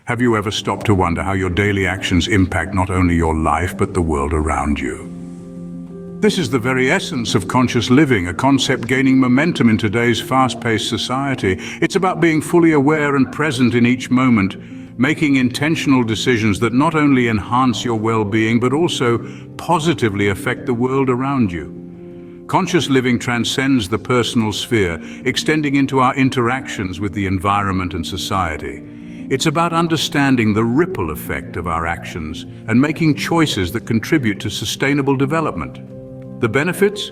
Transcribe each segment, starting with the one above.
Have you ever stopped to wonder how your daily actions impact not only your life, but the world around you? This is the very essence of conscious living, a concept gaining momentum in today's fast-paced society. It's about being fully aware and present in each moment, making intentional decisions that not only enhance your well-being, but also positively affect the world around you. Conscious living transcends the personal sphere, extending into our interactions with the environment and society. It's about understanding the ripple effect of our actions and making choices that contribute to sustainable development. The benefits?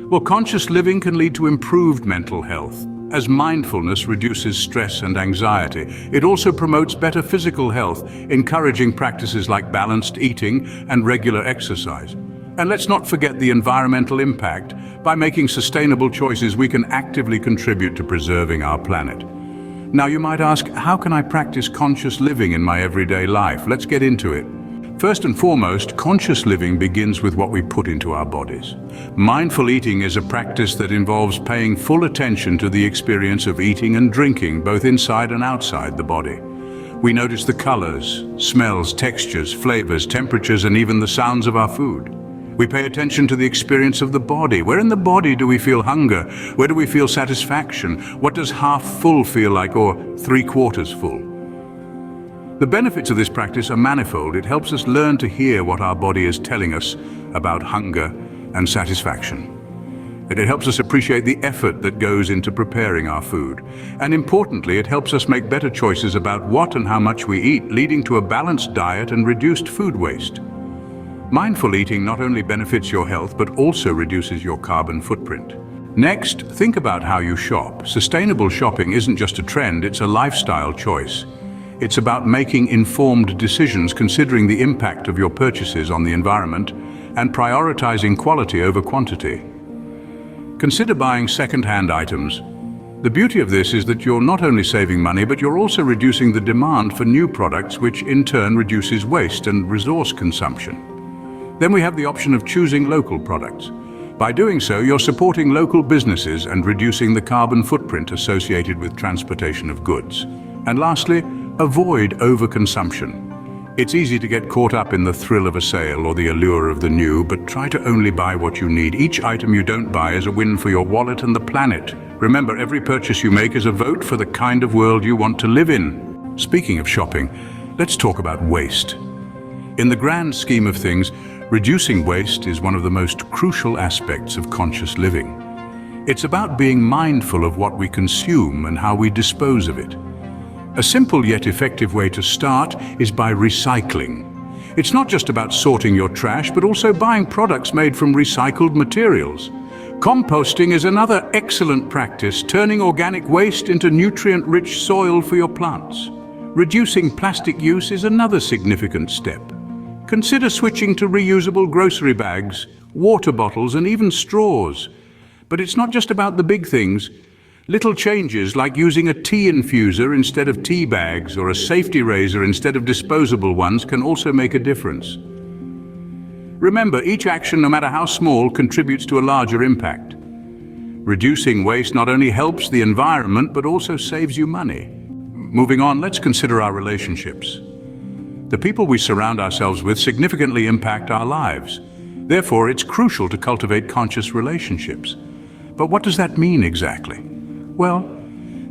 Well, conscious living can lead to improved mental health, as mindfulness reduces stress and anxiety. It also promotes better physical health, encouraging practices like balanced eating and regular exercise. And let's not forget the environmental impact. By making sustainable choices, we can actively contribute to preserving our planet. Now you might ask, how can I practice conscious living in my everyday life? Let's get into it. First and foremost, conscious living begins with what we put into our bodies. Mindful eating is a practice that involves paying full attention to the experience of eating and drinking, both inside and outside the body. We notice the colors, smells, textures, flavors, temperatures, and even the sounds of our food. We pay attention to the experience of the body. Where in the body do we feel hunger? Where do we feel satisfaction? What does half full feel like, or 3/4 full? The benefits of this practice are manifold. It helps us learn to hear what our body is telling us about hunger and satisfaction. And it helps us appreciate the effort that goes into preparing our food. And importantly, it helps us make better choices about what and how much we eat, leading to a balanced diet and reduced food waste. Mindful eating not only benefits your health, but also reduces your carbon footprint. Next, think about how you shop. Sustainable shopping isn't just a trend, it's a lifestyle choice. It's about making informed decisions, considering the impact of your purchases on the environment, and prioritizing quality over quantity. Consider buying second-hand items. The beauty of this is that you're not only saving money, but you're also reducing the demand for new products, which in turn reduces waste and resource consumption. Then we have the option of choosing local products. By doing so, you're supporting local businesses and reducing the carbon footprint associated with transportation of goods. And lastly, avoid overconsumption. It's easy to get caught up in the thrill of a sale or the allure of the new, but try to only buy what you need. Each item you don't buy is a win for your wallet and the planet. Remember, every purchase you make is a vote for the kind of world you want to live in. Speaking of shopping, let's talk about waste. In the grand scheme of things, reducing waste is one of the most crucial aspects of conscious living. It's about being mindful of what we consume and how we dispose of it. A simple yet effective way to start is by recycling. It's not just about sorting your trash, but also buying products made from recycled materials. Composting is another excellent practice, turning organic waste into nutrient-rich soil for your plants. Reducing plastic use is another significant step. Consider switching to reusable grocery bags, water bottles, and even straws. But it's not just about the big things. Little changes like using a tea infuser instead of tea bags or a safety razor instead of disposable ones can also make a difference. Remember, each action, no matter how small, contributes to a larger impact. Reducing waste not only helps the environment, but also saves you money. Moving on, let's consider our relationships. The people we surround ourselves with significantly impact our lives. Therefore, it's crucial to cultivate conscious relationships. But what does that mean exactly? Well,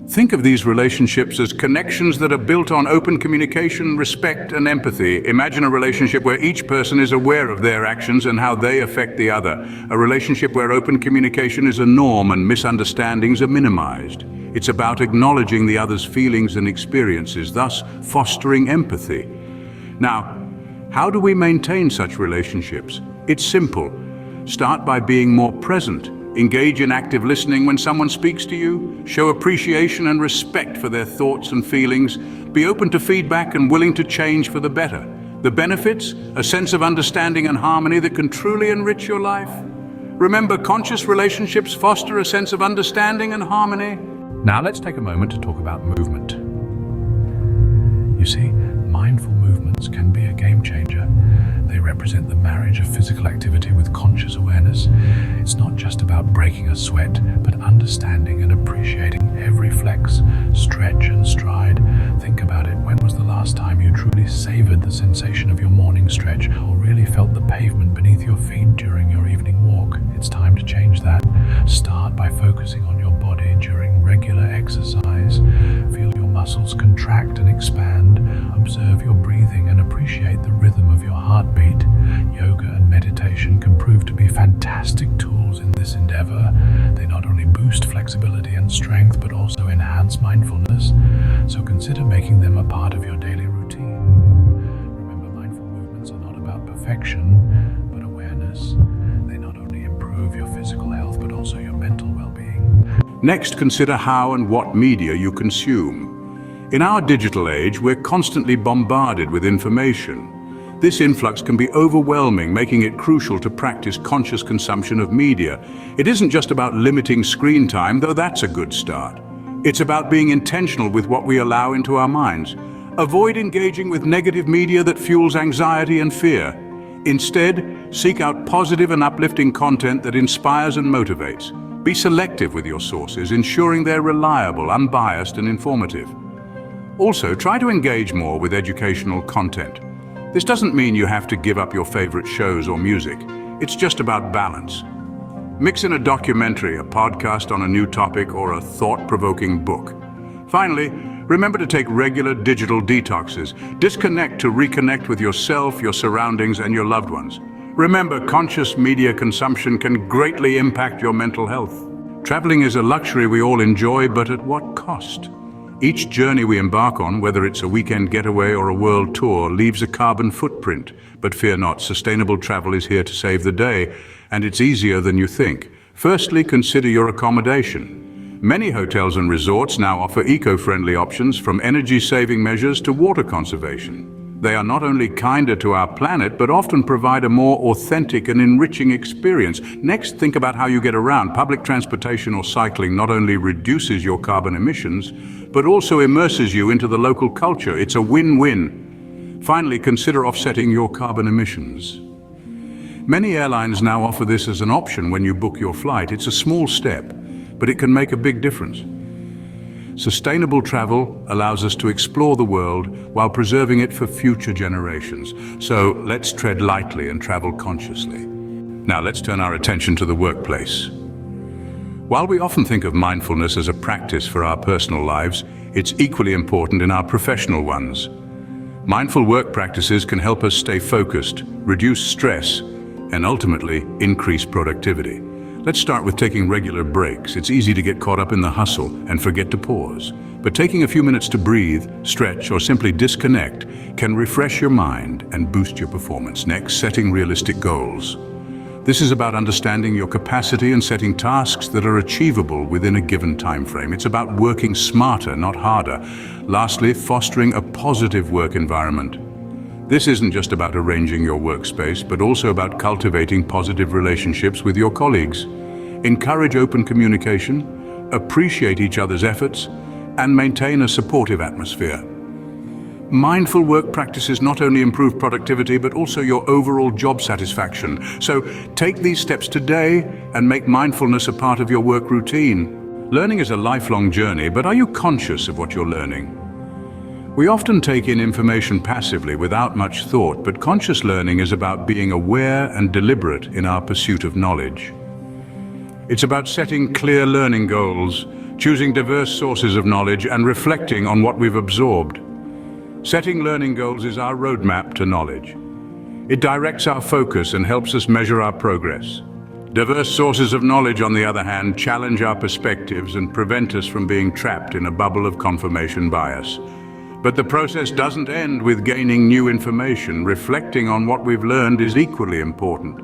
think of these relationships as connections that are built on open communication, respect, and empathy. Imagine a relationship where each person is aware of their actions and how they affect the other. A relationship where open communication is a norm and misunderstandings are minimized. It's about acknowledging the other's feelings and experiences, thus fostering empathy. Now, how do we maintain such relationships? It's simple. Start by being more present. Engage in active listening when someone speaks to you. Show appreciation and respect for their thoughts and feelings. Be open to feedback and willing to change for the better. The benefits? A sense of understanding and harmony that can truly enrich your life. Remember, conscious relationships foster a sense of understanding and harmony. Now let's take a moment to talk about movement. You see, mindful movements can be a game changer. They represent the marriage of physical activity with conscious awareness. It's not just about breaking a sweat, but understanding and appreciating every flex, stretch and stride. Think about it. When was the last time you truly savored the sensation of your morning stretch, or really felt the pavement beneath your feet during your evening walk? It's time to change that. Start by focusing on your body during regular exercise. Feel your muscles contract and expand. Observe your breathing and appreciate the rhythm of your heartbeat. Yoga and meditation can prove to be fantastic tools in this endeavor. They not only boost flexibility and strength, but also enhance mindfulness. So consider making them a part of your daily routine. Remember, mindful movements are not about perfection, but awareness. They not only improve your physical health, but also your mental well-being. Next, consider how and what media you consume. In our digital age, we're constantly bombarded with information. This influx can be overwhelming, making it crucial to practice conscious consumption of media. It isn't just about limiting screen time, though that's a good start. It's about being intentional with what we allow into our minds. Avoid engaging with negative media that fuels anxiety and fear. Instead, seek out positive and uplifting content that inspires and motivates. Be selective with your sources, ensuring they're reliable, unbiased, and informative. Also, try to engage more with educational content. This doesn't mean you have to give up your favorite shows or music. It's just about balance. Mix in a documentary, a podcast on a new topic, or a thought-provoking book. Finally, remember to take regular digital detoxes. Disconnect to reconnect with yourself, your surroundings, and your loved ones. Remember, conscious media consumption can greatly impact your mental health. Traveling is a luxury we all enjoy, but at what cost? Each journey we embark on, whether it's a weekend getaway or a world tour, leaves a carbon footprint. But fear not, sustainable travel is here to save the day, and it's easier than you think. Firstly, consider your accommodation. Many hotels and resorts now offer eco-friendly options, from energy-saving measures to water conservation. They are not only kinder to our planet, but often provide a more authentic and enriching experience. Next, think about how you get around. Public transportation or cycling not only reduces your carbon emissions, but also immerses you into the local culture. It's a win-win. Finally, consider offsetting your carbon emissions. Many airlines now offer this as an option when you book your flight. It's a small step, but it can make a big difference. Sustainable travel allows us to explore the world while preserving it for future generations. So let's tread lightly and travel consciously. Now let's turn our attention to the workplace. While we often think of mindfulness as a practice for our personal lives, it's equally important in our professional ones. Mindful work practices can help us stay focused, reduce stress, and ultimately increase productivity. Let's start with taking regular breaks. It's easy to get caught up in the hustle and forget to pause. But taking a few minutes to breathe, stretch, or simply disconnect can refresh your mind and boost your performance. Next, setting realistic goals. This is about understanding your capacity and setting tasks that are achievable within a given time frame. It's about working smarter, not harder. Lastly, fostering a positive work environment. This isn't just about arranging your workspace, but also about cultivating positive relationships with your colleagues. Encourage open communication, appreciate each other's efforts, and maintain a supportive atmosphere. Mindful work practices not only improve productivity, but also your overall job satisfaction. So take these steps today and make mindfulness a part of your work routine. Learning is a lifelong journey, but are you conscious of what you're learning? We often take in information passively without much thought, but conscious learning is about being aware and deliberate in our pursuit of knowledge. It's about setting clear learning goals, choosing diverse sources of knowledge, and reflecting on what we've absorbed. Setting learning goals is our roadmap to knowledge. It directs our focus and helps us measure our progress. Diverse sources of knowledge, on the other hand, challenge our perspectives and prevent us from being trapped in a bubble of confirmation bias. But the process doesn't end with gaining new information. Reflecting on what we've learned is equally important.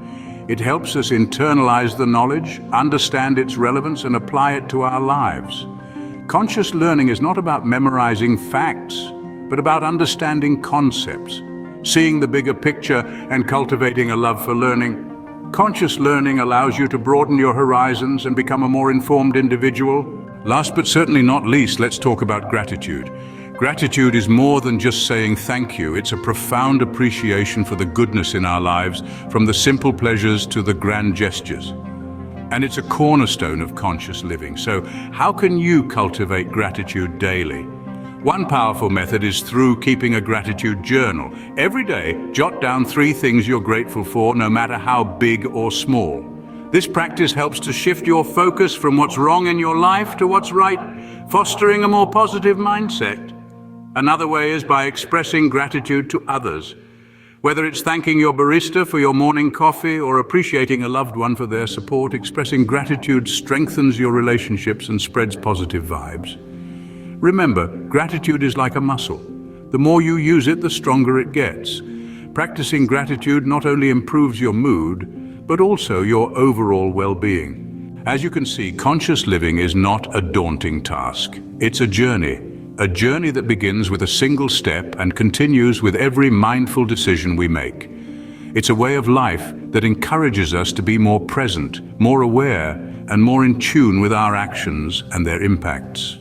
It helps us internalize the knowledge, understand its relevance, and apply it to our lives. Conscious learning is not about memorizing facts, but about understanding concepts, seeing the bigger picture, and cultivating a love for learning. Conscious learning allows you to broaden your horizons and become a more informed individual. Last but certainly not least, let's talk about gratitude. Gratitude is more than just saying thank you. It's a profound appreciation for the goodness in our lives, from the simple pleasures to the grand gestures. And it's a cornerstone of conscious living. So how can you cultivate gratitude daily? One powerful method is through keeping a gratitude journal. Every day, jot down 3 things you're grateful for, no matter how big or small. This practice helps to shift your focus from what's wrong in your life to what's right, fostering a more positive mindset. Another way is by expressing gratitude to others. Whether it's thanking your barista for your morning coffee or appreciating a loved one for their support, expressing gratitude strengthens your relationships and spreads positive vibes. Remember, gratitude is like a muscle. The more you use it, the stronger it gets. Practicing gratitude not only improves your mood, but also your overall well-being. As you can see, conscious living is not a daunting task. It's a journey that begins with a single step and continues with every mindful decision we make. It's a way of life that encourages us to be more present, more aware, and more in tune with our actions and their impacts.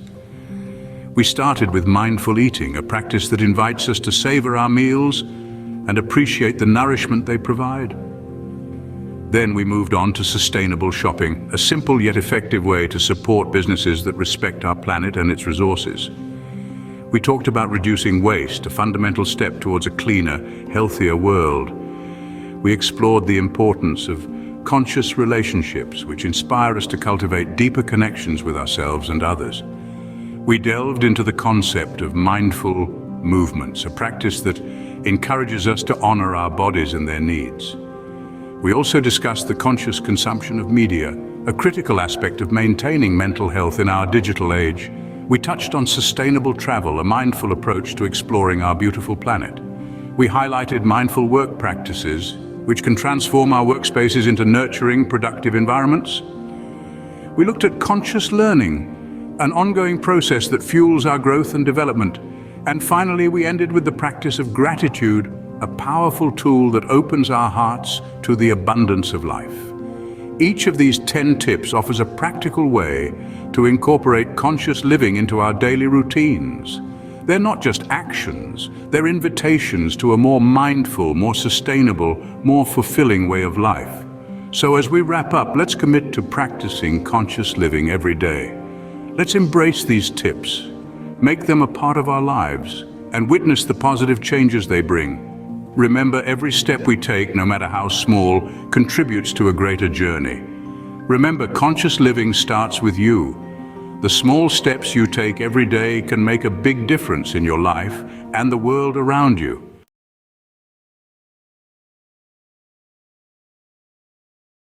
We started with mindful eating, a practice that invites us to savor our meals and appreciate the nourishment they provide. Then we moved on to sustainable shopping, a simple yet effective way to support businesses that respect our planet and its resources. We talked about reducing waste, a fundamental step towards a cleaner, healthier world. We explored the importance of conscious relationships, which inspire us to cultivate deeper connections with ourselves and others. We delved into the concept of mindful movements, a practice that encourages us to honor our bodies and their needs. We also discussed the conscious consumption of media, a critical aspect of maintaining mental health in our digital age. We touched on sustainable travel, a mindful approach to exploring our beautiful planet. We highlighted mindful work practices, which can transform our workspaces into nurturing, productive environments. We looked at conscious learning, an ongoing process that fuels our growth and development. And finally, we ended with the practice of gratitude, a powerful tool that opens our hearts to the abundance of life. Each of these 10 tips offers a practical way to incorporate conscious living into our daily routines. They're not just actions, they're invitations to a more mindful, more sustainable, more fulfilling way of life. So as we wrap up, let's commit to practicing conscious living every day. Let's embrace these tips, make them a part of our lives, and witness the positive changes they bring. Remember, every step we take, no matter how small, contributes to a greater journey. Remember, conscious living starts with you. The small steps you take every day can make a big difference in your life and the world around you.